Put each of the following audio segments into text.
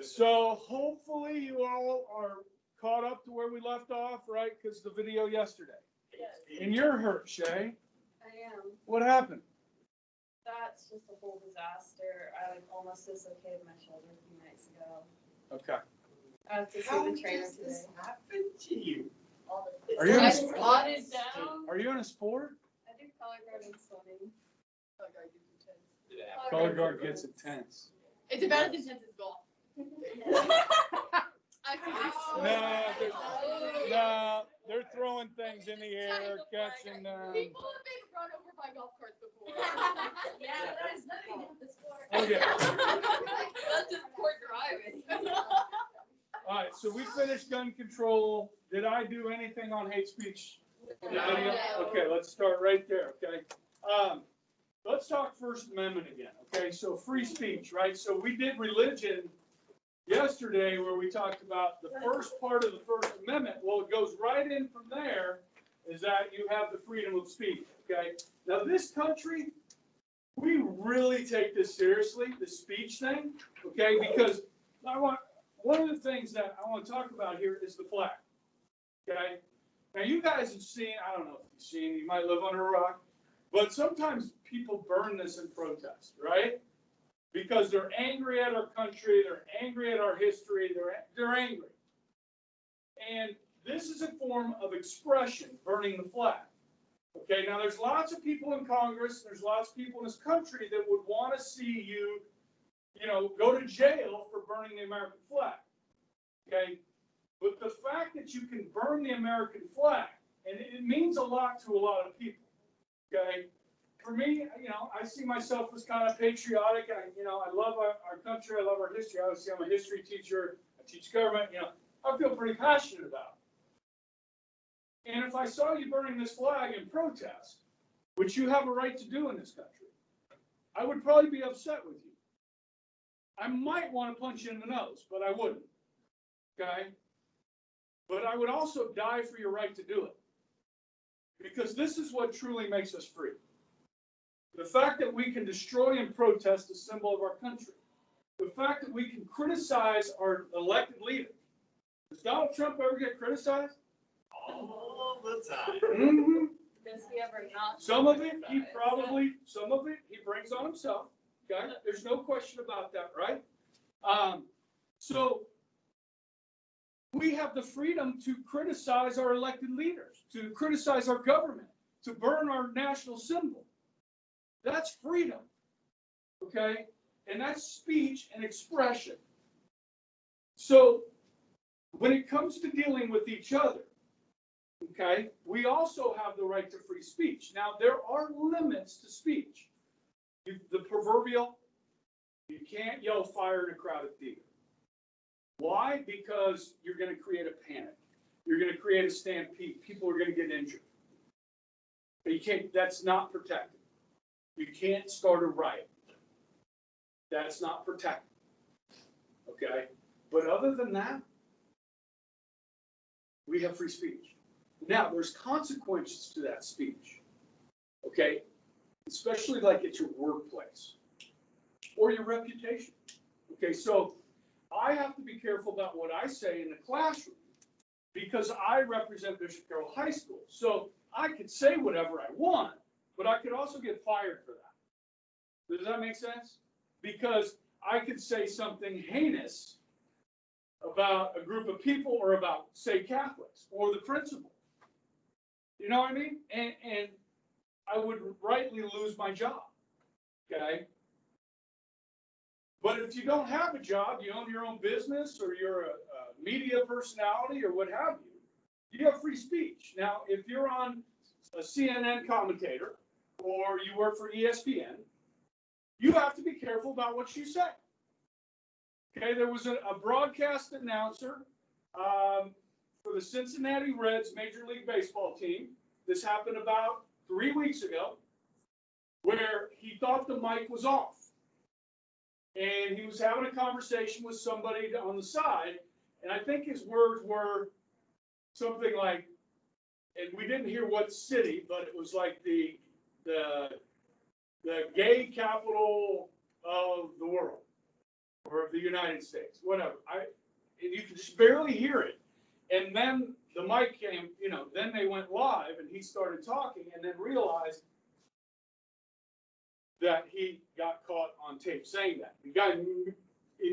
So hopefully you all are caught up to where we left off, right? Because the video yesterday. Yes. And you're hurt, Shay. I am. What happened? That's just a whole disaster. I almost dislocated my shoulder a few nights ago. Okay. I have to see How the trainer does today. this happen to you? Are you in I a squatted down. Are you in a sport? I do color guard and swimming. Color guard gets intense. It's about as intense as golf. No, they're throwing things in the air, catching them. People have been run over by golf carts before. Yeah, but that has nothing to do with the sport. Okay. That's just poor driving. All right, so we finished gun control. Did I do anything on hate speech? No. Okay, let's start right there, okay? Let's talk First Amendment again, okay? So free speech, right? So we did religion yesterday where we talked about the first part of the First Amendment. Well, it goes right in from there is that you have the freedom of speech, okay? Now, this country, we really take this seriously, the speech thing, okay? Because one of the things that I want to talk about here is the flag, okay? Now, you guys have seen, I don't know if you've seen, you might live under a rock, but sometimes people burn this in protest, right? Because they're angry at our country, they're angry at our history, they're angry. And this is a form of expression, burning the flag. Okay, now there's lots of people in Congress, there's lots of people in this country that would want to see you, go to jail for burning the American flag. Okay, but the fact that you can burn the American flag, and it means a lot to a lot of people. Okay, for me, I see myself as kind of patriotic. I love our country. I love our history. Obviously, I'm a history teacher. I teach government. I feel pretty passionate about it. And if I saw you burning this flag in protest, which you have a right to do in this country, I would probably be upset with you. I might want to punch you in the nose, but I wouldn't. Okay? But I would also die for your right to do it. Because this is what truly makes us free. The fact that we can destroy and protest a symbol of our country. The fact that we can criticize our elected leader. Does Donald Trump ever get criticized? All the time. Mm-hmm. Does he ever not? Some of it he brings on himself. Okay, there's no question about that, right? So we have the freedom to criticize our elected leaders, to criticize our government, to burn our national symbol. That's freedom, okay? And that's speech and expression. So when it comes to dealing with each other, okay, we also have the right to free speech. Now, there are limits to speech. The proverbial, you can't yell fire in a crowded theater. Why? Because you're going to create a panic. You're going to create a stampede. People are going to get injured. But you can't, that's not protected. You can't start a riot. That's not protected. Okay? But other than that, we have free speech. Now, there's consequences to that speech. Okay? Especially like at your workplace or your reputation. Okay, so I have to be careful about what I say in the classroom because I represent Bishop Carroll High School. So I could say whatever I want, but I could also get fired for that. Does that make sense? Because I could say something heinous about a group of people or about, say, Catholics or the principal. You know what I mean? And I would rightly lose my job. Okay? But if you don't have a job, you own your own business or you're a media personality or what have you, you have free speech. Now, if you're on a CNN commentator or you work for ESPN, you have to be careful about what you say. Okay, there was a broadcast announcer for the Cincinnati Reds Major League Baseball team. This happened about 3 weeks ago, where he thought the mic was off. And he was having a conversation with somebody on the side, and I think his words were something like, and we didn't hear what city, but it was like the gay capital of the world. or of the United States, whatever. And you could just barely hear it. And then the mic came, then they went live and he started talking and then realized that he got caught on tape saying that. The guy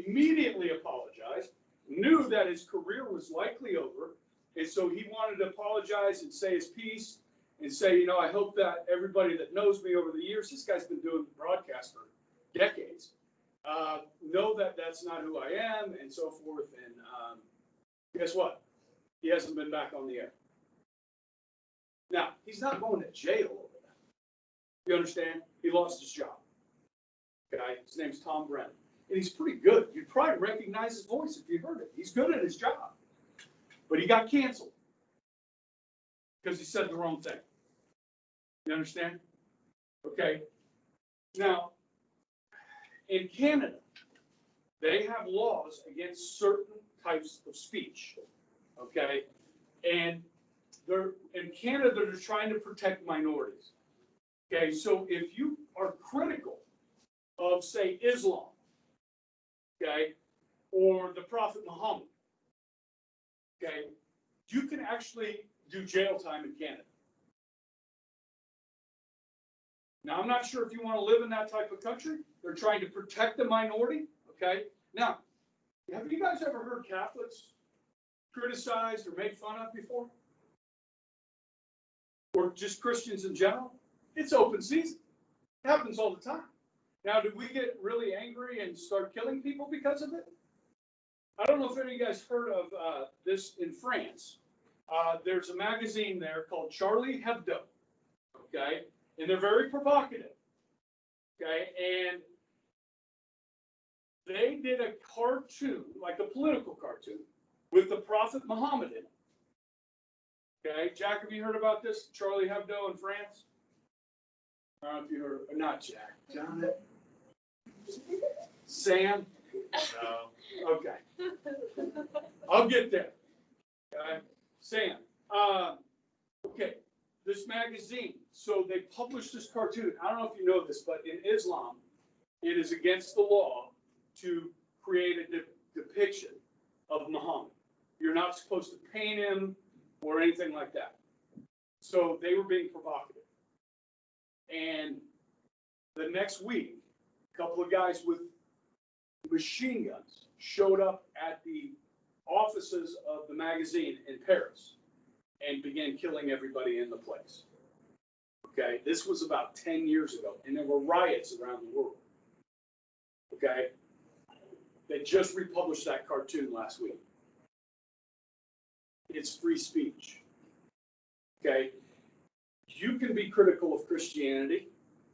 immediately apologized, knew that his career was likely over, and so he wanted to apologize and say his piece and say, I hope that everybody that knows me over the years, this guy's been doing broadcast for decades, know that that's not who I am and so forth. And guess what? He hasn't been back on the air. Now, he's not going to jail over that. You understand? He lost his job. Okay? His name's Tom Brennan. And he's pretty good. You'd probably recognize his voice if you heard it. He's good at his job. But he got canceled because he said the wrong thing. You understand? Okay. Now, in Canada, they have laws against certain types of speech. Okay. And in Canada, they're trying to protect minorities. Okay. So if you are critical of, say, Islam, okay, or the Prophet Muhammad, okay, you can actually do jail time in Canada. Now, I'm not sure if you want to live in that type of country. They're trying to protect the minority, okay? Now, have you guys ever heard Catholics criticized or made fun of before? Or just Christians in general? It's open season. It happens all the time. Now, do we get really angry and start killing people because of it? I don't know if any of you guys heard of this in France. There's a magazine there called Charlie Hebdo, okay? And they're very provocative, okay? And they did a cartoon, like a political cartoon, with the Prophet Muhammad in it. Okay, Jack, have you heard about this? Charlie Hebdo in France? I don't know if you heard, or not Jack. John? Sam? No. Okay. I'll get there. Okay. Sam. Okay. This magazine. So they published this cartoon. I don't know if you know this, but in Islam, it is against the law to create a depiction of Muhammad. You're not supposed to paint him or anything like that. So they were being provocative. And the next week, a couple of guys with machine guns showed up at the offices of the magazine in Paris and began killing everybody in the place. Okay, this was about 10 years ago, and there were riots around the world. Okay, they just republished that cartoon last week. It's free speech. Okay, you can be critical of Christianity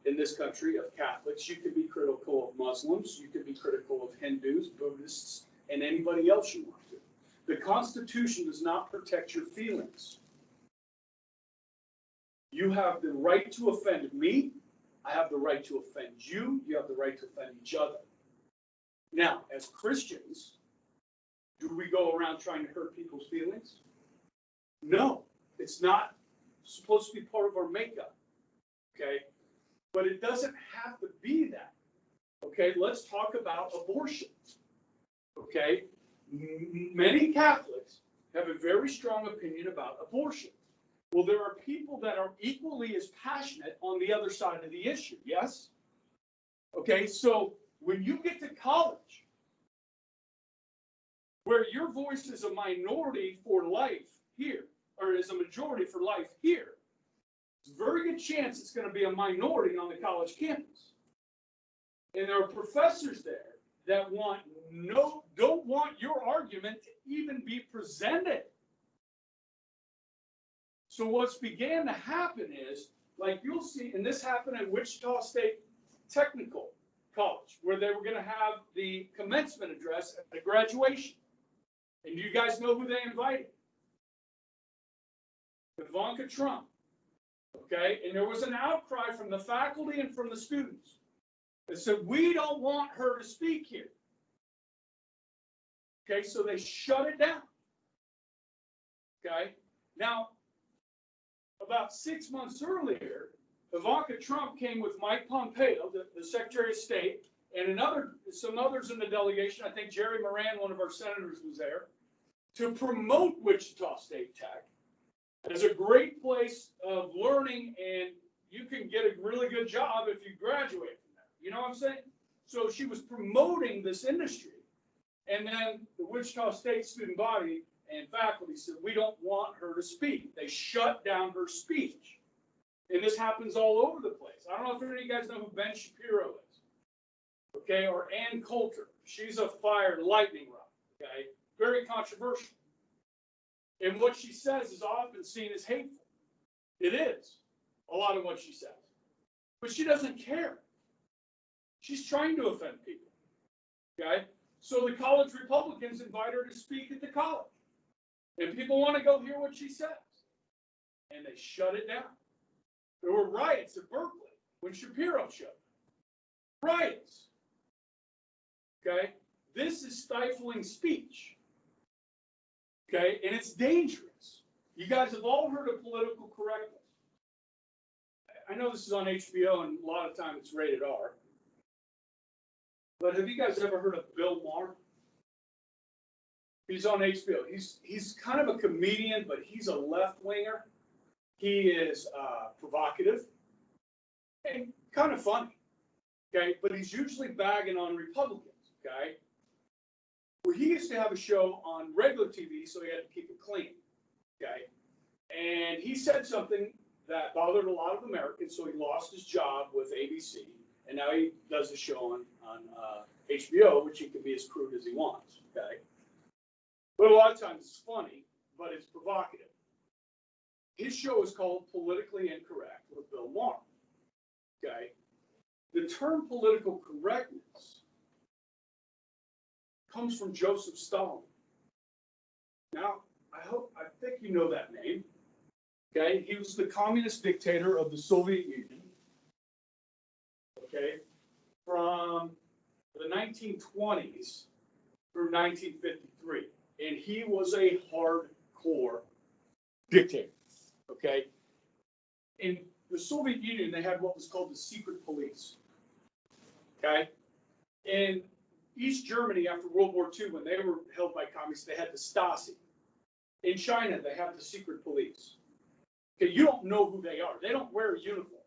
in this country, of Catholics. You can be critical of Muslims. You can be critical of Hindus, Buddhists, and anybody else you want to. The Constitution does not protect your feelings. You have the right to offend me. I have the right to offend you. You have the right to offend each other. Now, as Christians, do we go around trying to hurt people's feelings? No, it's not supposed to be part of our makeup. Okay? But it doesn't have to be that. Okay? Let's talk about abortion. Okay? Many Catholics have a very strong opinion about abortion. Well, there are people that are equally as passionate on the other side of the issue, yes? Okay, so when you get to college, where your voice is a minority for life here, or is a majority for life here, there's a very good chance it's going to be a minority on the college campus. And there are professors there that don't want your argument to even be presented. So what's began to happen is, like you'll see, and this happened at Wichita State Technical College, where they were going to have the commencement address at the graduation. And you guys know who they invited? Ivanka Trump. Okay? And there was an outcry from the faculty and from the students that said, we don't want her to speak here. Okay? So they shut it down. Okay? Now, about 6 months earlier, Ivanka Trump came with Mike Pompeo, the Secretary of State, and some others in the delegation, I think Jerry Moran, one of our senators, was there, to promote Wichita State Tech as a great place of learning, and you can get a really good job if you graduate from there. You know what I'm saying? So she was promoting this industry. And then the Wichita State student body and faculty said, we don't want her to speak. They shut down her speech. And this happens all over the place. I don't know if any of you guys know who Ben Shapiro is. Okay, or Ann Coulter. She's a fire lightning rod. Okay, very controversial. And what she says is often seen as hateful. It is, a lot of what she says. But she doesn't care. She's trying to offend people. Okay? So the college Republicans invite her to speak at the college. And people want to go hear what she says. And they shut it down. There were riots at Berkeley when Shapiro showed up. Riots. Okay? This is stifling speech. Okay? And it's dangerous. You guys have all heard of political correctness. I know this is on HBO and a lot of times it's rated R. But have you guys ever heard of Bill Maher? He's on HBO. He's kind of a comedian, but he's a left-winger. He is provocative and kind of funny, okay? But he's usually bagging on Republicans, okay? Well, he used to have a show on regular TV, so he had to keep it clean, okay? And he said something that bothered a lot of Americans, so he lost his job with ABC, and now he does a show on HBO, which he can be as crude as he wants, okay? But a lot of times it's funny, but it's provocative. His show is called Politically Incorrect with Bill Maher, okay? The term political correctness comes from Joseph Stalin. Now, I think you know that name, okay? He was the communist dictator of the Soviet Union, okay, from the 1920s through 1953. And he was a hardcore dictator, okay? In the Soviet Union, they had what was called the secret police, okay? In East Germany, after World War II, when they were held by communists, they had the Stasi. In China, they have the secret police. Okay, you don't know who they are. They don't wear a uniform.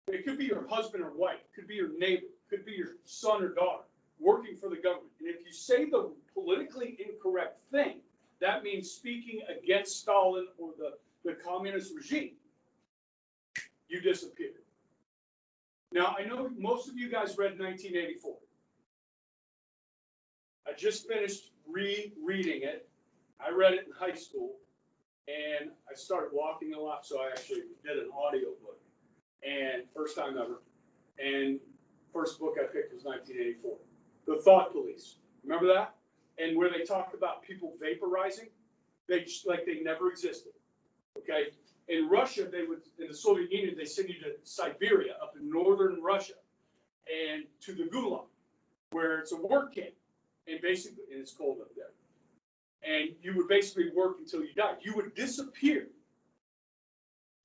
It could be your husband or wife. It could be your neighbor. It could be your son or daughter working for the government. And if you say the politically incorrect thing, that means speaking against Stalin or the communist regime, you disappear. Now, I know most of you guys read 1984. I just finished rereading it. I read it in high school, and I started walking a lot, so I actually did an audio book, and first time ever. And first book I picked was 1984. The Thought Police. Remember that? And where they talk about people vaporizing, they never existed. Okay? In Russia, in the Soviet Union, they send you to Siberia, up in northern Russia, and to the Gulag, where it's a work camp. And basically, and it's cold up there. And you would basically work until you died. You would disappear.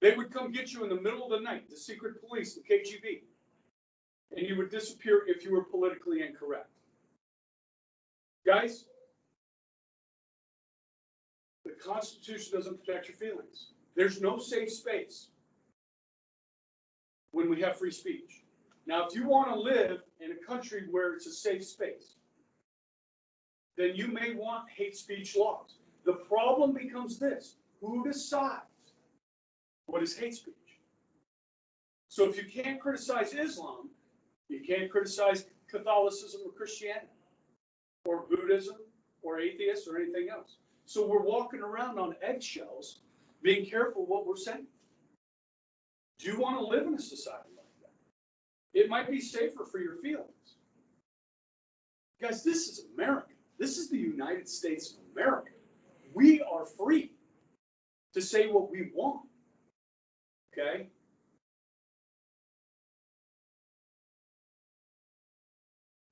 They would come get you in the middle of the night, the secret police, the KGB. And you would disappear if you were politically incorrect. Guys, the Constitution doesn't protect your feelings. There's no safe space when we have free speech. Now, if you want to live in a country where it's a safe space, then you may want hate speech laws. The problem becomes this: who decides what is hate speech? So if you can't criticize Islam, you can't criticize Catholicism or Christianity or Buddhism or atheists or anything else. So we're walking around on eggshells, being careful what we're saying. Do you want to live in a society like that? It might be safer for your feelings. Guys, this is America. This is the United States of America. We are free to say what we want. Okay?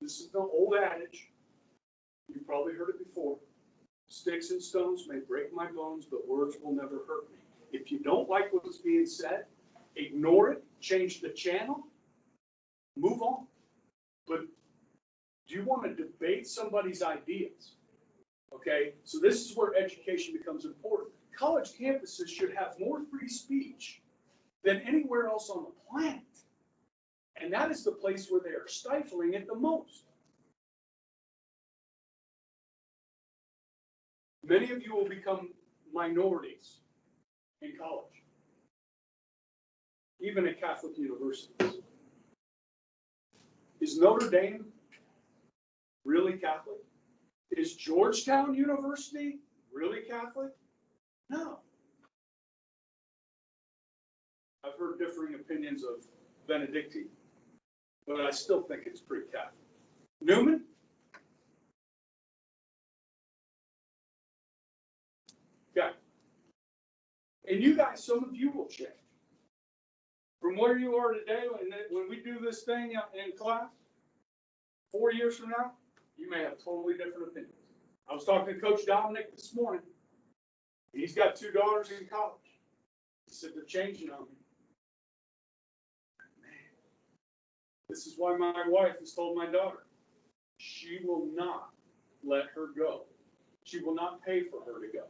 This is the old adage. You've probably heard it before. Sticks and stones may break my bones, but words will never hurt me. If you don't like what's being said, ignore it, change the channel, move on. But Do you want to debate somebody's ideas? Okay, so this is where education becomes important. College campuses should have more free speech than anywhere else on the planet. And that is the place where they are stifling it the most. Many of you will become minorities in college, even at Catholic universities. Is Notre Dame really Catholic? Is Georgetown University really Catholic? No. I've heard differing opinions of Benedictine, but I still think it's pretty Catholic. Newman? Okay. And you guys, some of you will change. From where you are today, when we do this thing in class, 4 years from now, you may have totally different opinions. I was talking to Coach Dominic this morning. He's got 2 daughters in college. He said they're changing on me. Man, this is why my wife has told my daughter, she will not let her go. She will not pay for her to go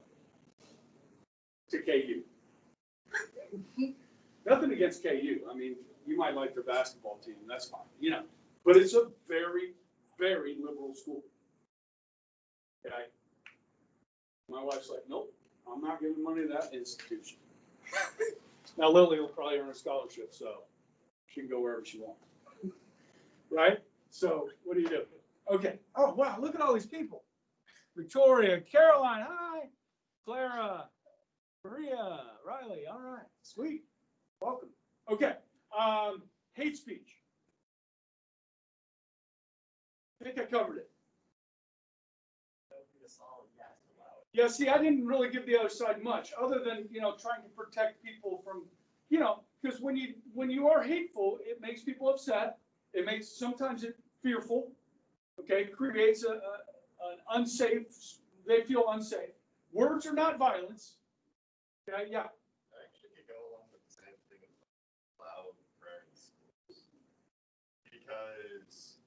to KU. Nothing against KU. I mean, you might like their basketball team. That's fine, you know. But it's a very, very liberal school. Okay. My wife's like, nope, I'm not giving money to that institution. Now Lily will probably earn a scholarship, so she can go wherever she wants. Right? So what do you do? Okay. Oh wow, look at all these people. Victoria, Caroline, hi. Clara, Maria, Riley, all right. Sweet. Welcome. Okay. Hate speech. I think I covered it. Yeah, see, I didn't really give the other side much, other than, trying to protect people from, because when you are hateful, it makes people upset. It makes, sometimes it fearful, okay? It creates an unsafe, they feel unsafe. Words are not violence. Okay, yeah. I actually could go along with the same thing of loud prayer in schools. Because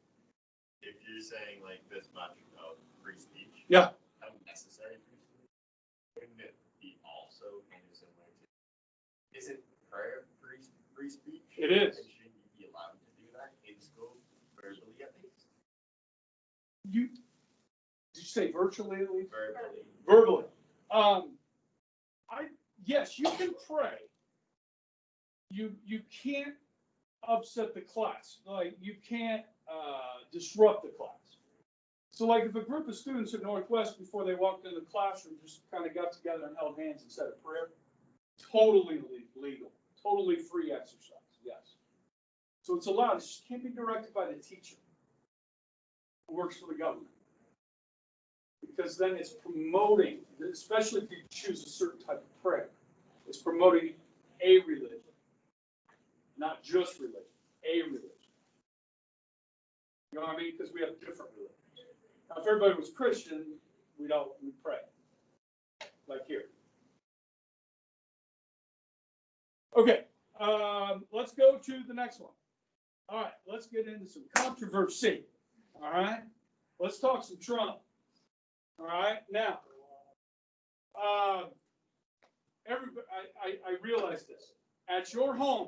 if you're saying like this much of free speech, Yeah. Unnecessary free speech, wouldn't it be also kind of similar to, isn't prayer free speech? It is. And shouldn't you be allowed to do that in school, verbally at least? Did you say virtually at least? Verbally. Verbally. Yes, you can pray. You can't upset the class. Like, you can't disrupt the class. So like if a group of students at Northwest, before they walked into the classroom, just kind of got together and held hands and said a prayer, totally legal, totally free exercise, yes. So it's allowed, it just can't be directed by the teacher who works for the government. Because then it's promoting, especially if you choose a certain type of prayer, it's promoting a religion, not just religion, a religion. You know what I mean? Because we have different religions. Now, if everybody was Christian, we'd pray, like here. Okay, let's go to the next one. All right, let's get into some controversy. All right, let's talk some Trump. All right, now, everybody, I realize this. At your home,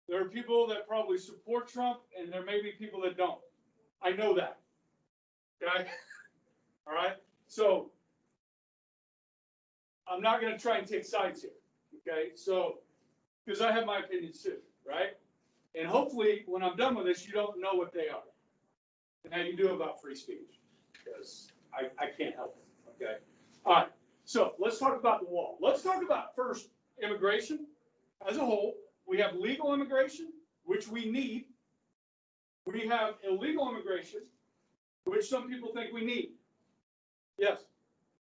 there are people that probably support Trump, and there may be people that don't. I know that. Okay? All right? So, I'm not going to try and take sides here. Okay? So, because I have my opinions too, right? And hopefully, when I'm done with this, you don't know what they are. And how you do about free speech. Because I can't help it. Okay? All right. So, let's talk about the wall. Let's talk about first immigration as a whole. We have legal immigration, which we need. We have illegal immigration, which some people think we need. Yes?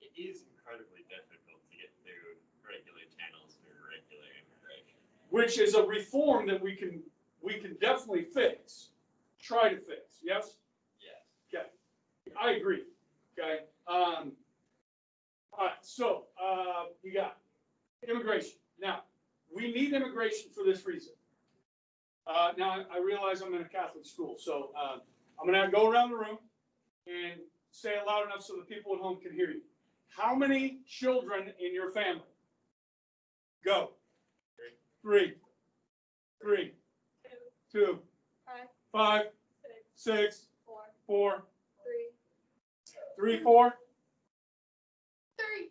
It is incredibly difficult to get through regular channels through regular immigration. Which is a reform that we can definitely fix. Try to fix. Yes? Yes. Okay. I agree. Okay. All right. So you got immigration. Now, we need immigration for this reason. Now, I realize I'm in a Catholic school, so I'm gonna go around the room and say it loud enough so the people at home can hear you. How many children in your family? Go. Three. Three. Two. 5. 6. 4. 3, 4.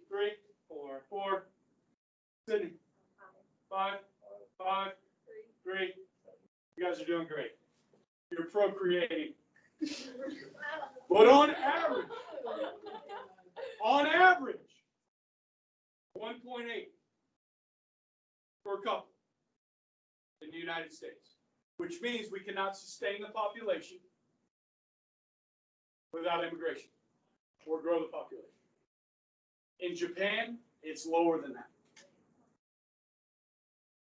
3, 4, 4. Sydney. 5. 5. 3. You guys are doing great. You're procreating. But on average, 1.8 per couple in the United States, which means we cannot sustain the population without immigration or grow the population. In Japan, it's lower than that.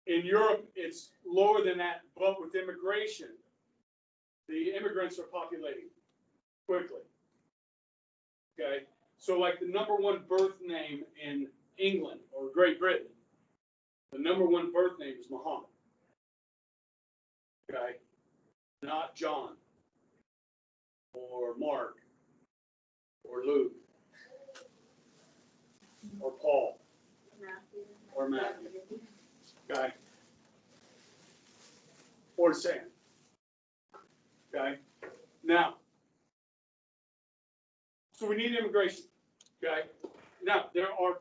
In Europe, it's lower than that, but with immigration, the immigrants are populating quickly. Okay, so like the #1 birth name in England or Great Britain, the #1 birth name is Muhammad. Okay, not John or Mark or Luke or Paul or Matthew. Okay, or Sam. Okay, now, so we need immigration. Okay, now there are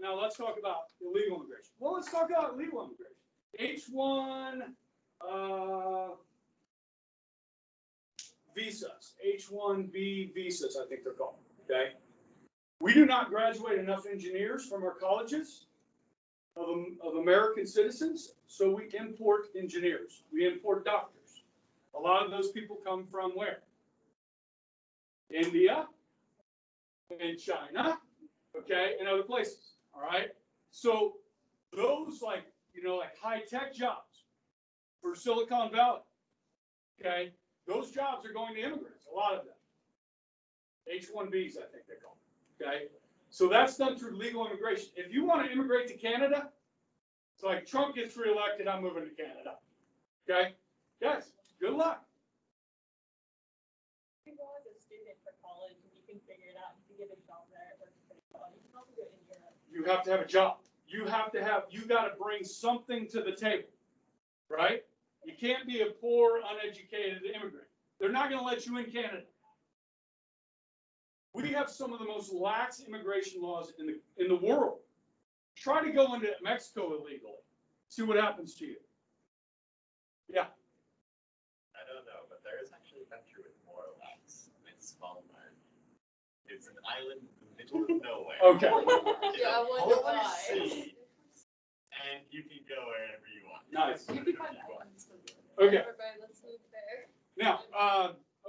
now let's talk about illegal immigration. Well, let's talk about legal immigration. H1 visas, H1B visas, I think they're called. Okay, we do not graduate enough engineers from our colleges of American citizens, so we import engineers. We import doctors. A lot of those people come from where? India and China, okay, and other places, all right? So those like high-tech jobs for Silicon Valley, okay, those jobs are going to immigrants, a lot of them. H-1Bs, I think they call them, okay? So that's done through legal immigration. If you want to immigrate to Canada, it's like Trump gets reelected, I'm moving to Canada, okay? Yes, good luck. You can go as a student for college and you can figure it out. You can get a job there. It works pretty well. You can also do it in Europe. You have to have a job. You got to bring something to the table, right? You can't be a poor, uneducated immigrant. They're not going to let you in Canada. We have some of the most lax immigration laws in the world. Try to go into Mexico illegally. See what happens to you. Yeah. I don't know, but there is actually a country with more lax. It's Svalbard. It's an island in the middle of nowhere. Okay. It's Yeah, I a wonder polar why. sea, and you can go wherever you want. Nice. You can find that one. Okay. Everybody, let's move there. Now,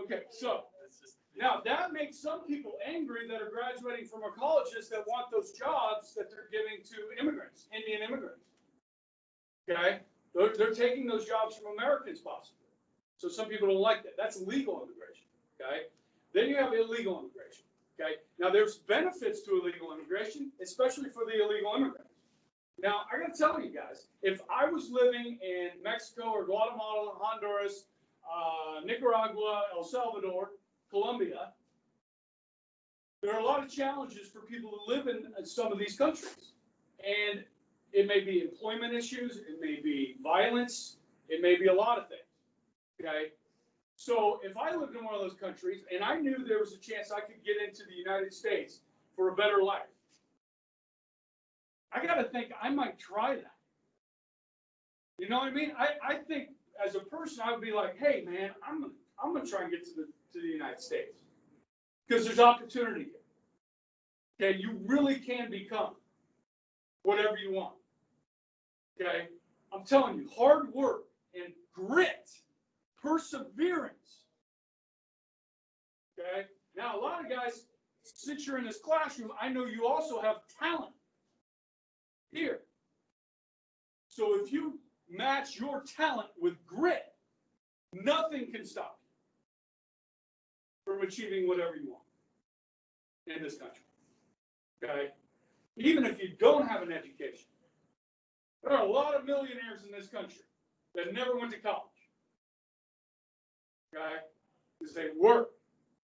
okay. So It's just now that makes some people angry that are graduating from our colleges that want those jobs that they're giving to immigrants, Indian immigrants. Okay. They're taking those jobs from Americans possibly. So some people don't like that. That's legal immigration. Okay. Then you have illegal immigration. Okay. Now there's benefits to illegal immigration, especially for the illegal immigrants. Now I got to tell you guys, if I was living in Mexico or Guatemala, Honduras, Nicaragua, El Salvador, Colombia, there are a lot of challenges for people who live in some of these countries. And it may be employment issues, it may be violence, it may be a lot of things. Okay. So if I lived in one of those countries and I knew there was a chance I could get into the United States for a better life, I got to think I might try that. You know what I mean? I think as a person, I would be like, hey man, I'm gonna try and get to the United States because there's opportunity here. Okay, you really can become whatever you want. Okay, I'm telling you, hard work and grit, perseverance. Okay, now a lot of guys, since you're in this classroom, I know you also have talent here. So if you match your talent with grit, nothing can stop you from achieving whatever you want in this country. Okay? Even if you don't have an education. There are a lot of millionaires in this country that never went to college. Okay? Because they work,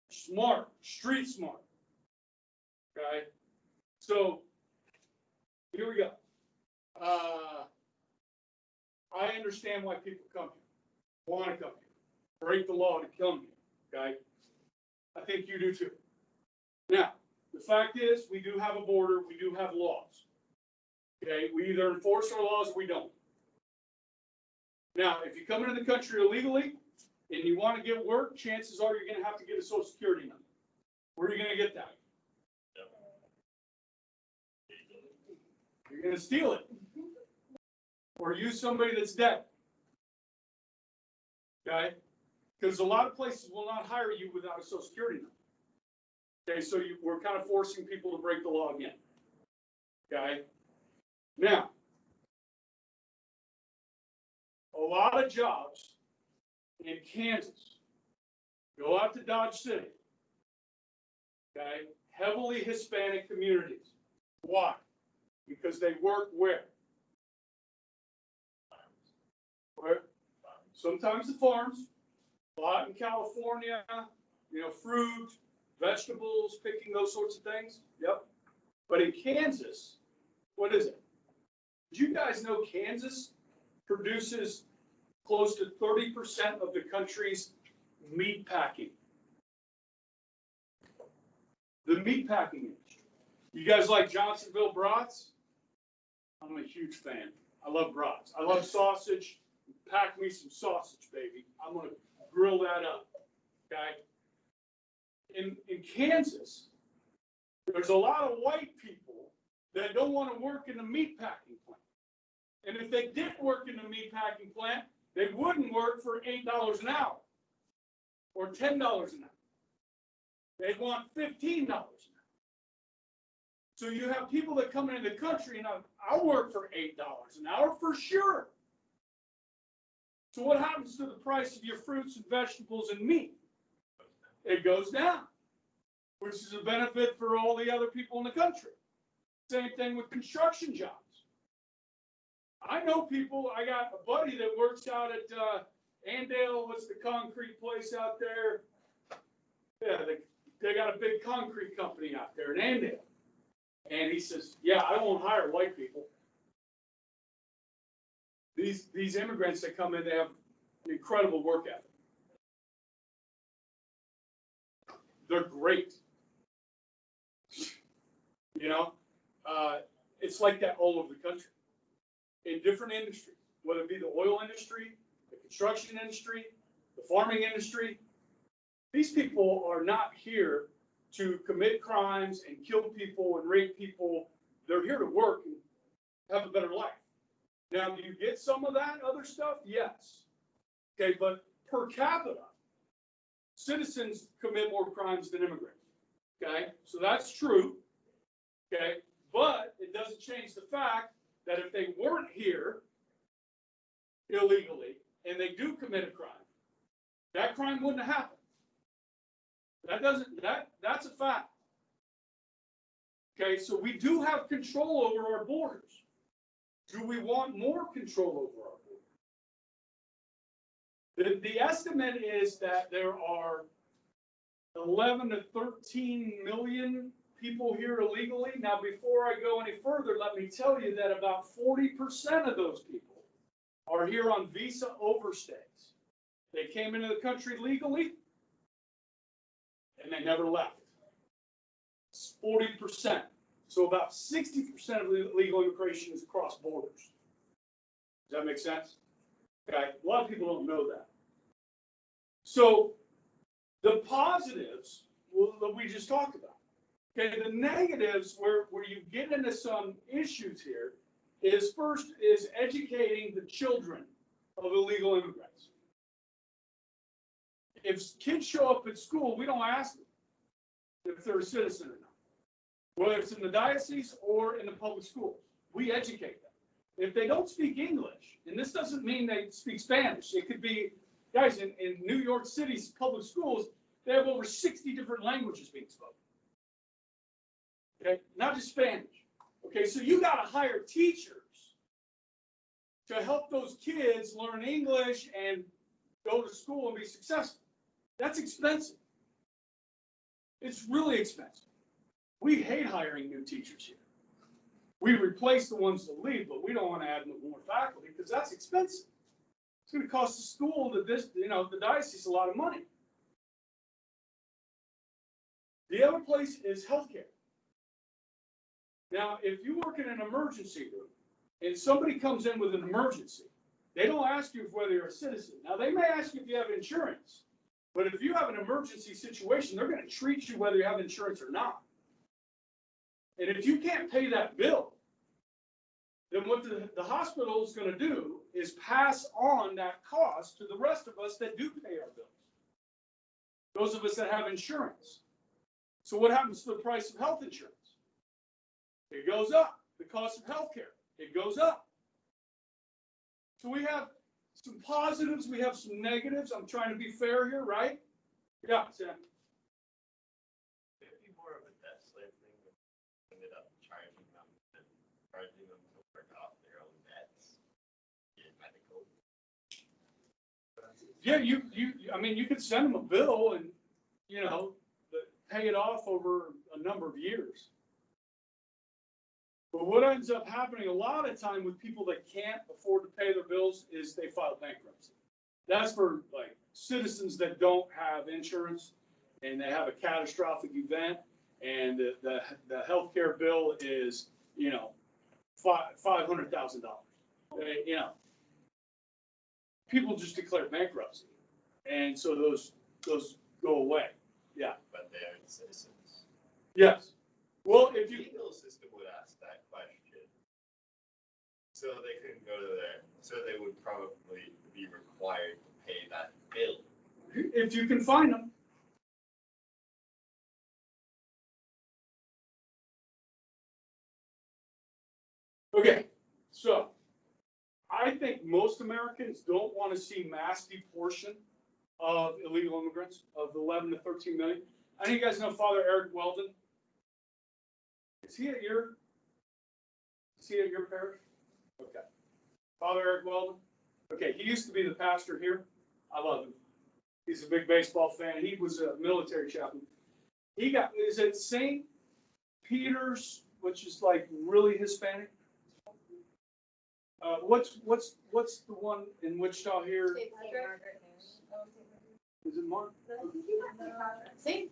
smart, street smart. Okay? So, here we go. I understand why people come here, want to come here, break the law to come here, okay? I think you do too. Now, the fact is, we do have a border, we do have laws. Okay, we either enforce our laws or we don't. Now, if you come into the country illegally and you want to get work, chances are you're going to have to get a Social Security number. Where are you going to get that? You're going to steal it. Or use somebody that's dead. Okay? Because a lot of places will not hire you without a Social Security number. Okay, so we're kind of forcing people to break the law again. Okay? Now, a lot of jobs in Kansas go out to Dodge City. Okay? Heavily Hispanic communities. Why? Because they work where? Where? Sometimes the farms, a lot in California, fruit, vegetables, picking those sorts of things. Yep. But in Kansas, what is it? Did you guys know Kansas produces close to 30% of the country's meat packing? The meat packing industry. You guys like Johnsonville brats? I'm a huge fan. I love brats. I love sausage. Pack me some sausage, baby. I'm going to grill that up. Okay? In Kansas, there's a lot of white people that don't want to work in the meat packing plant. And if they did work in the meat packing plant, they wouldn't work for $8 an hour or $10 an hour. They'd want $15 an hour. So you have people that come into the country and I'll work for $8 an hour for sure. So what happens to the price of your fruits and vegetables and meat? It goes down, which is a benefit for all the other people in the country. Same thing with construction jobs. I know people, I got a buddy that works out at Andale, what's the concrete place out there? Yeah, they got a big concrete company out there in Andale. And he says, yeah, I won't hire white people. These immigrants that come in, they have an incredible work ethic. They're great. It's like that all over the country. In different industries, whether it be the oil industry, the construction industry, the farming industry. These people are not here to commit crimes and kill people and rape people. They're here to work and have a better life. Now, do you get some of that other stuff? Yes. Okay, but per capita, citizens commit more crimes than immigrants. Okay, so that's true. Okay, but it doesn't change the fact that if they weren't here illegally and they do commit a crime, that crime wouldn't have happened. That's a fact. Okay, so we do have control over our borders. Do we want more control over our borders? The estimate is that there are 11 to 13 million people here illegally. Now, before I go any further, let me tell you that about 40% of those people are here on visa overstays. They came into the country legally, and they never left. It's 40%. So about 60% of illegal immigration is across borders. Does that make sense? Okay, a lot of people don't know that. So the positives that we just talked about. Okay, the negatives where you get into some issues here is first is educating the children of illegal immigrants. If kids show up at school, we don't ask them if they're a citizen or not, whether it's in the diocese or in the public schools. We educate them. If they don't speak English, and this doesn't mean they speak Spanish, it could be, guys, in New York City's public schools, they have over 60 different languages being spoken. Okay, not just Spanish. Okay, so you got to hire teachers to help those kids learn English and go to school and be successful. That's expensive. It's really expensive. We hate hiring new teachers here. We replace the ones that leave, but we don't want to add more faculty because that's expensive. It's going to cost the school, the diocese, a lot of money. The other place is healthcare. Now, if you work in an emergency room and somebody comes in with an emergency, they don't ask you whether you're a citizen. Now, they may ask you if you have insurance, but if you have an emergency situation, they're going to treat you whether you have insurance or not. And if you can't pay that bill, then what the hospital is going to do is pass on that cost to the rest of us that do pay our bills. Those of us that have insurance. So what happens to the price of health insurance? It goes up. The cost of healthcare, it goes up. So we have some positives, we have some negatives. I'm trying to be fair here, right? Yeah, Sam. It'd be more of a debt slave thing if we ended up charging them to work off their own debts in medical. Yeah, you could send them a bill and, pay it off over a number of years. But what ends up happening a lot of time with people that can't afford to pay their bills is they file bankruptcy. That's for like citizens that don't have insurance and they have a catastrophic event and the healthcare bill is, $500,000. People just declare bankruptcy. And so those go away. Yeah. But they are citizens. Yes. Well, if The you, legal system would ask that question. So they couldn't go to so they would probably be required to pay that bill. if you can find them. Okay, so I think most Americans don't want to see mass deportation of illegal immigrants of 11 to 13 million. I know you guys know Father Eric Weldon. Is he at your parish? Okay. Father Eric Weldon? Okay, he used to be the pastor here. I love him. He's a big baseball fan. He was a military chaplain. Is it St. Peter's, which is like really Hispanic? What's the one in Wichita here? Is it Mark? St.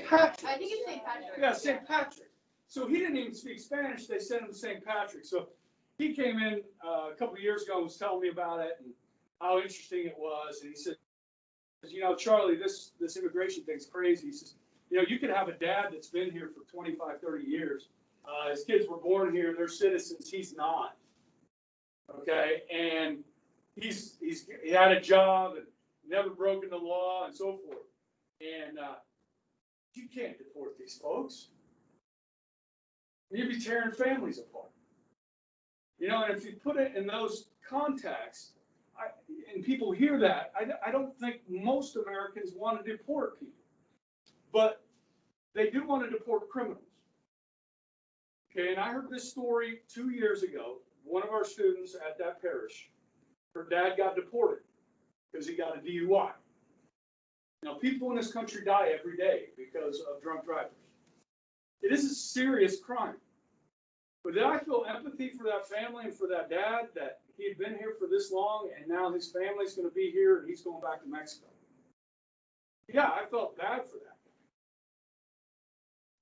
Patrick. I think it's St. Patrick. Yeah, St. Patrick. So he didn't even speak Spanish. They sent him to St. Patrick. So he came in a couple of years ago and was telling me about it and how interesting it was. And he said, Charlie, this immigration thing's crazy. He says, you could have a dad that's been here for 25, 30 years. His kids were born here. They're citizens. He's not. Okay. And he had a job and never broken the law and so forth. And you can't deport these folks. You'd be tearing families apart. And if you put it in those contexts, and people hear that, I don't think most Americans want to deport people. But they do want to deport criminals. Okay, and I heard this story 2 years ago. One of our students at that parish, her dad got deported because he got a DUI. Now, people in this country die every day because of drunk drivers. It is a serious crime. But did I feel empathy for that family and for that dad that he had been here for this long and now his family's going to be here and he's going back to Mexico? Yeah, I felt bad for that.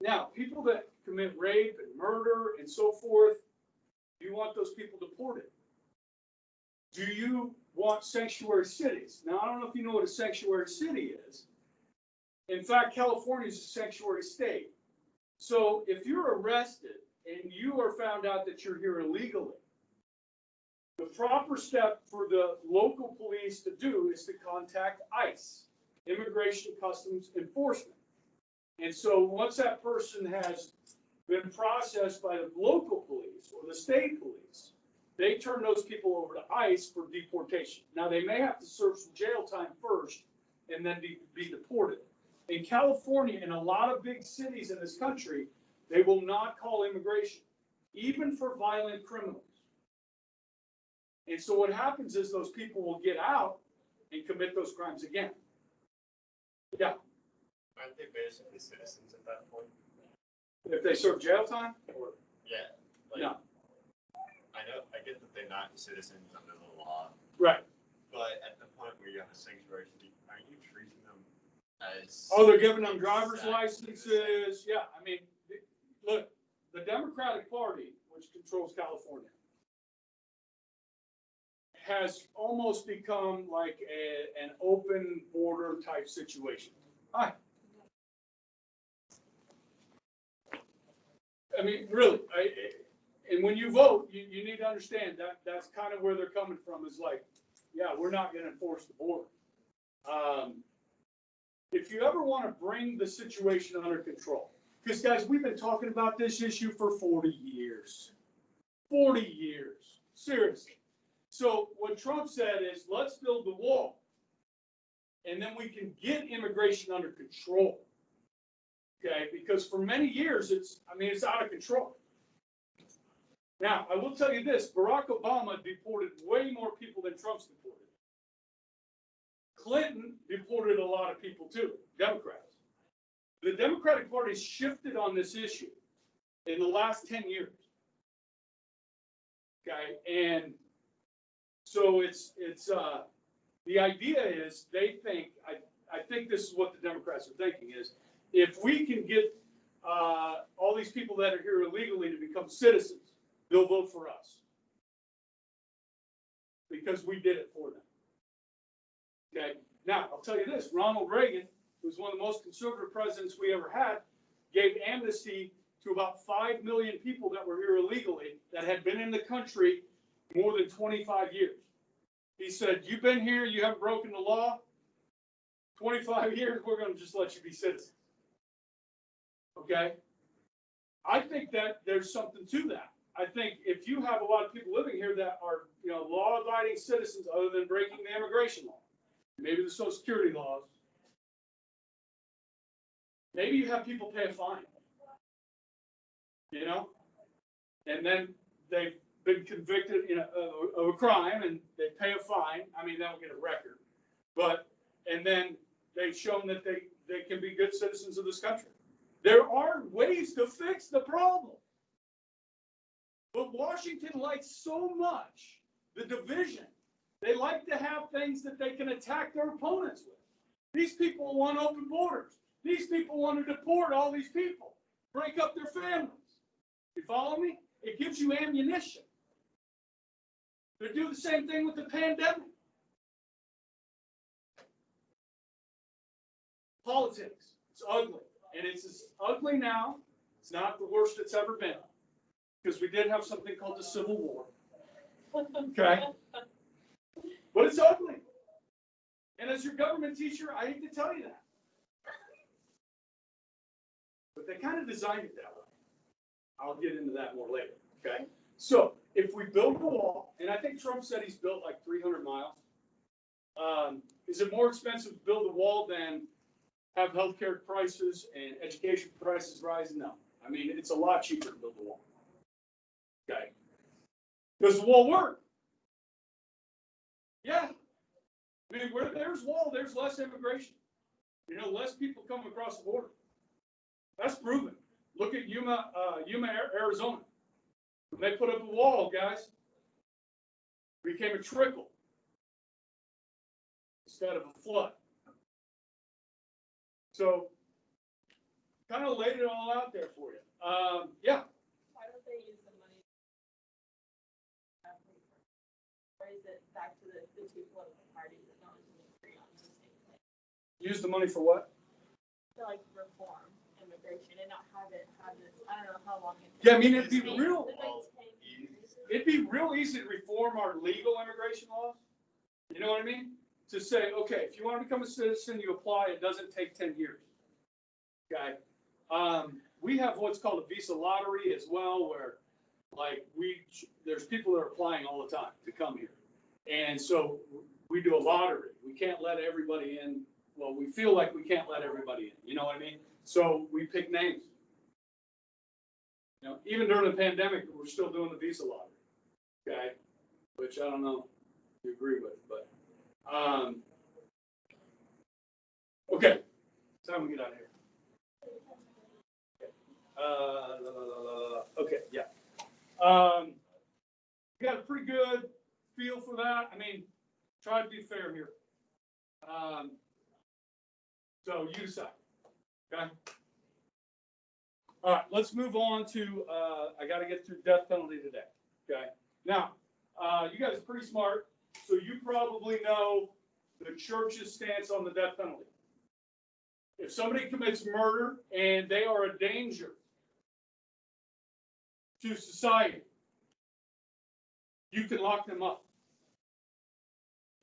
Now, people that commit rape and murder and so forth, do you want those people deported? Do you want sanctuary cities? Now, I don't know if you know what a sanctuary city is. In fact, California is a sanctuary state. So if you're arrested and you are found out that you're here illegally, the proper step for the local police to do is to contact ICE, Immigration Customs Enforcement. And so once that person has been processed by the local police or the state police, they turn those people over to ICE for deportation. Now, they may have to serve some jail time first and then be deported. In California, in a lot of big cities in this country, they will not call immigration, even for violent criminals. And so what happens is those people will get out and commit those crimes again. Aren't they basically citizens at that point? If they serve jail time, or, Yeah. Like, no, I get that they're not citizens under the law, right. but at the point where you have a sanctuary city, aren't you treating them as? Oh, they're giving them driver's Exactly the same. licenses, yeah, I mean, look, the Democratic Party, which controls California, has almost become like an open border type situation. Hi. I mean, really, and when you vote, you need to understand that that's kind of where they're coming from, is like, yeah, we're not gonna enforce the border. If you ever wanna bring the situation under control, because guys, we've been talking about this issue for 40 years. 40 years, seriously. So what Trump said is, let's build the wall, and then we can get immigration under control. Okay, because for many years, it's out of control. Now, I will tell you this, Barack Obama deported way more people than Trump's deported. Clinton deported a lot of people too, Democrats. The Democratic Party shifted on this issue in the last 10 years. Okay, and so the idea is, they think, I think this is what the Democrats are thinking is, if we can get all these people that are here illegally to become citizens, they'll vote for us. Because we did it for them. Okay, now I'll tell you this, Ronald Reagan, who's one of the most conservative presidents we ever had, gave amnesty to about 5 million people that were here illegally, that had been in the country more than 25 years. He said, you've been here, you haven't broken the law, 25 years, we're gonna just let you be citizens. Okay? I think that there's something to that. I think if you have a lot of people living here that are, law-abiding citizens other than breaking the immigration law, maybe the Social Security laws, maybe you have people pay a fine, and then they've been convicted of a crime and they pay a fine. I mean, they don't get a record, and then they've shown that they can be good citizens of this country. There are ways to fix the problem. But Washington likes so much the division. They like to have things that they can attack their opponents with. These people want open borders. These people want to deport all these people, break up their families. You follow me? It gives you ammunition. They do the same thing with the pandemic. Politics. It's ugly. And it's as ugly now. It's not the worst it's ever been. Because we did have something called the Civil War. Okay? But it's ugly. And as your government teacher, I hate to tell you that. But they kind of designed it that way. I'll get into that more later. Okay? So, if we build a wall, and I think Trump said he's built like 300 miles, is it more expensive to build a wall than have healthcare prices and education prices rise? No. I mean, it's a lot cheaper to build a wall. Okay. Does the wall work? Yeah. I mean, where there's wall, there's less immigration. Less people come across the border. That's proven. Look at Yuma, Arizona. When they put up a wall, guys, it became a trickle instead of a flood. So, kind of laid it all out there for you. Yeah. Why don't they use the money? Or is it back to the two political parties that no one's going to agree on the same thing? Use the money for what? To reform immigration and not have this, I don't know how long it takes. Yeah, I mean, it'd be real. Well, It'd be real easy to reform our legal immigration laws. You know what I mean? To say, okay, if you want to become a citizen, you apply. It doesn't take 10 years. Okay. We have what's called a visa lottery as well, where there's people that are applying all the time to come here. And so we do a lottery. We can't let everybody in. Well, we feel like we can't let everybody in. You know what I mean? So we pick names. Even during the pandemic, we're still doing the visa lottery. Okay. Which I don't know if you agree with, but, okay. Time we get out of here. Okay, yeah. Got a pretty good feel for that. I mean, try to be fair here. So you decide, okay? All right, let's move on to, I gotta get through death penalty today, okay? Now, you guys are pretty smart, so you probably know the church's stance on the death penalty. If somebody commits murder and they are a danger to society, you can lock them up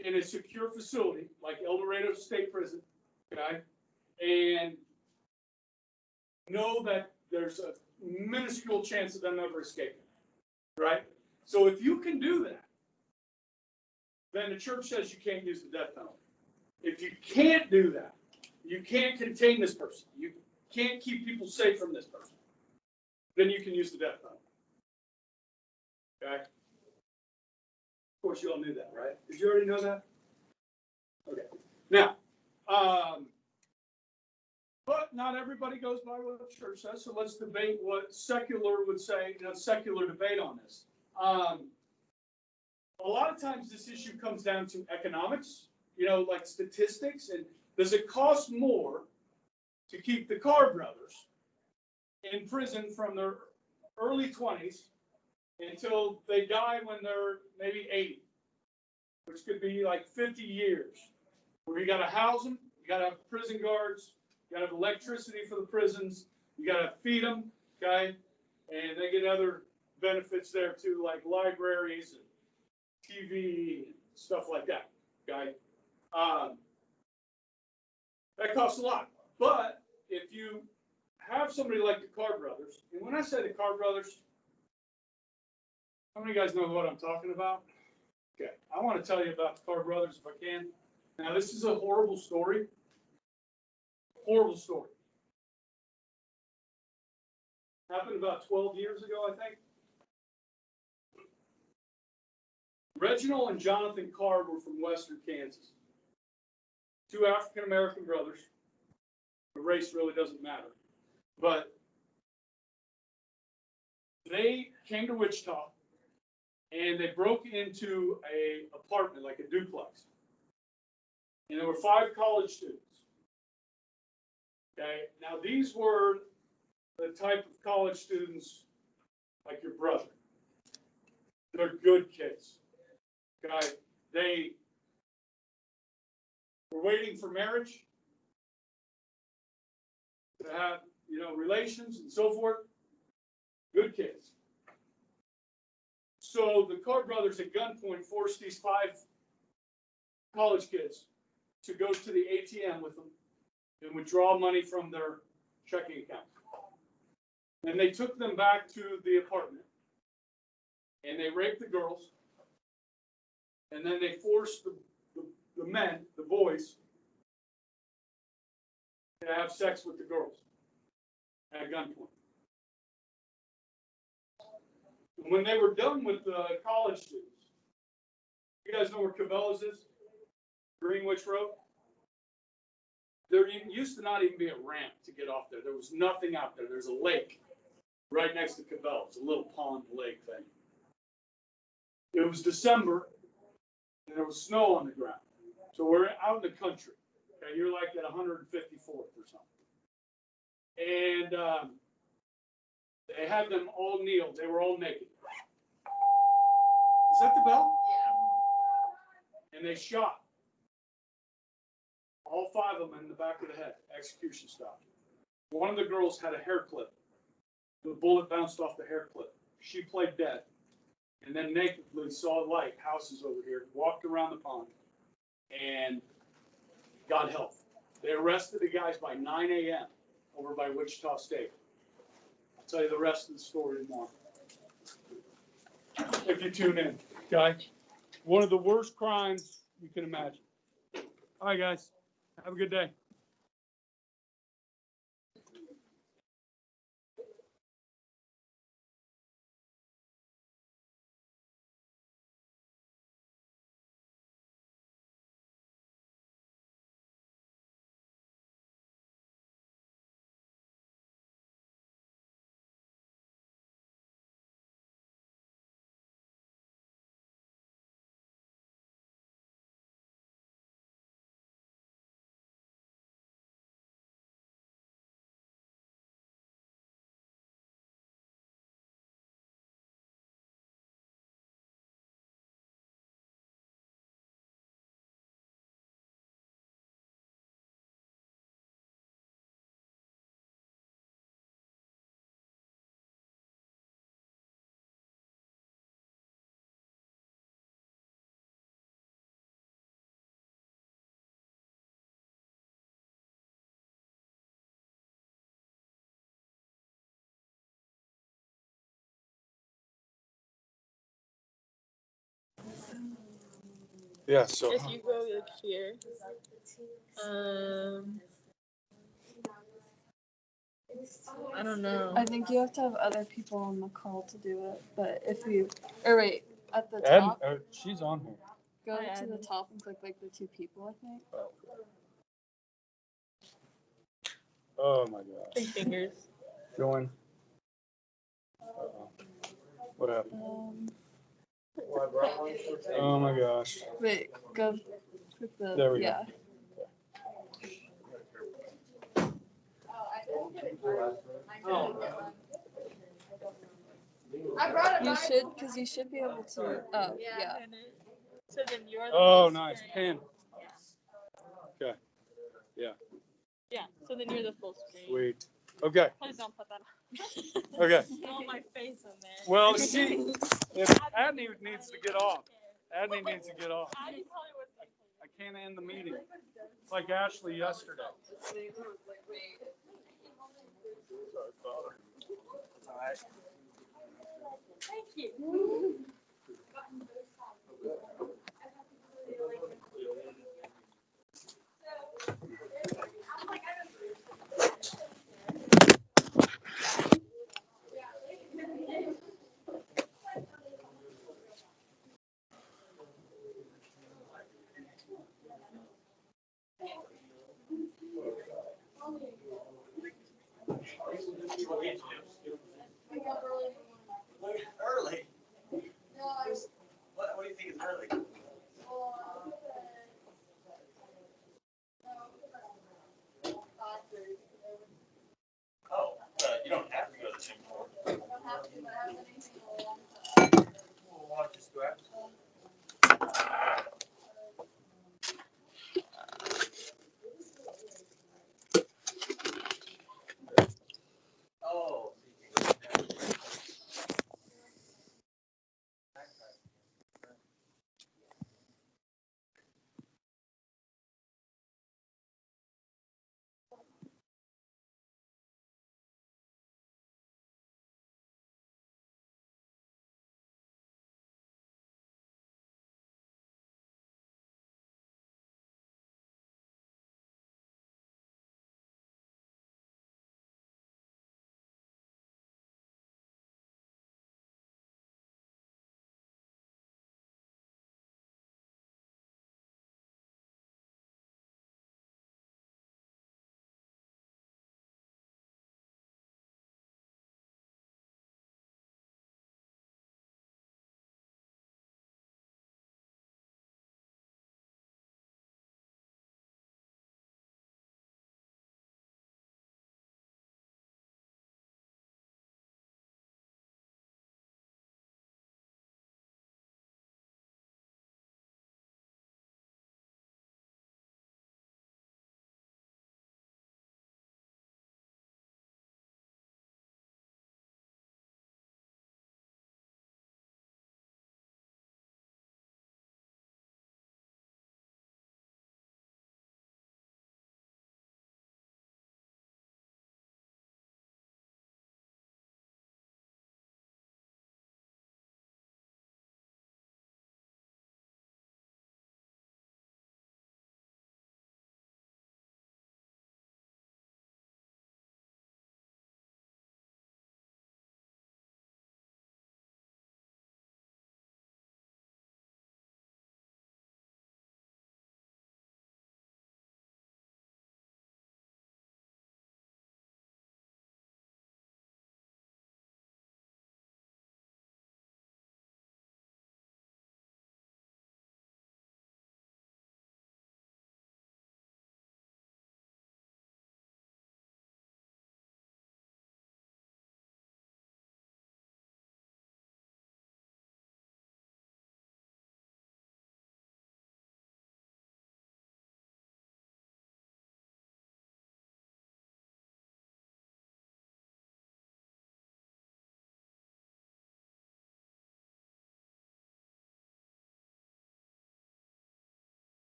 in a secure facility like El Dorado State Prison, okay? And know that there's a minuscule chance of them ever escaping, right? So if you can do that, then the church says you can't use the death penalty. If you can't do that, you can't contain this person, you can't keep people safe from this person, then you can use the death penalty. Okay? Of course, you all knew that, right? Did you already know that? Okay. Now, but not everybody goes by what the church says, so let's debate what secular would say, secular debate on this. A lot of times this issue comes down to economics, like statistics, and does it cost more to keep the Carr brothers in prison from their early 20s until they die when they're maybe 80, which could be like 50 years, where you got to house them, you got to have prison guards, you got to have electricity for the prisons, you got to feed them, okay? And they get other benefits there too, like libraries and TV and stuff like that, okay? That costs a lot. But if you have somebody like the Carr brothers, and when I say the Carr brothers, how many of you guys know what I'm talking about? Okay, I want to tell you about the Carr brothers if I can. Now, this is a horrible story. Horrible story. Happened about 12 years ago, I think. Reginald and Jonathan Carr were from Western Kansas. Two African-American brothers. The race really doesn't matter. But they came to Wichita and they broke into an apartment, like a duplex. And there were 5 college students. Okay, now these were the type of college students like your brother. They're good kids. Okay, they were waiting for marriage, to have, relations and so forth. Good kids. So the Carr brothers at gunpoint forced these 5 college kids to go to the ATM with them and withdraw money from their checking account. And they took them back to the apartment and they raped the girls. And then they forced the men, the boys, to have sex with the girls at gunpoint. And when they were done with the college students, you guys know where Cabela's is? Greenwich Road? There used to not even be a ramp to get off there. There was nothing out there. There's a lake right next to Cabela's, a little pond lake thing. It was December, and there was snow on the ground. So we're out in the country. Okay, you're like at 154th or something. And they had them all kneel. They were all naked. Is that the bell? Yeah. And they shot all 5 of them in the back of the head. Execution stopped. One of the girls had a hair clip. The bullet bounced off the hair clip. She played dead. And then nakedly saw light, houses over here, walked around the pond, and got help. They arrested the guys by 9 a.m. over by Wichita State. I'll tell you the rest of the story tomorrow, if you tune in, okay? One of the worst crimes you can imagine. All right, guys. Have a good day. Yeah, so. If you go like here, I don't know. I think you have to have other people on the call to do it, but if you, or wait, at the Ed, top, she's on here. go Hi, to the Ed. top and click like the two people, I think. Oh my gosh. Big fingers. Join. Uh-oh. What happened? Oh my gosh. Wait, go click the, There we go. yeah. I brought a You knife. should, because you should be able to, oh, yeah. So then you're the Oh, full nice. screen. Pin. Okay. Yeah. Yeah. So then you're the full screen. Sweet. Okay. Please don't put that on. Okay. All my face in there. Well, if Adney needs to get off. Adney needs to get off. Adney probably wouldn't. I can't end the meeting. It's like Ashley yesterday. Thank you.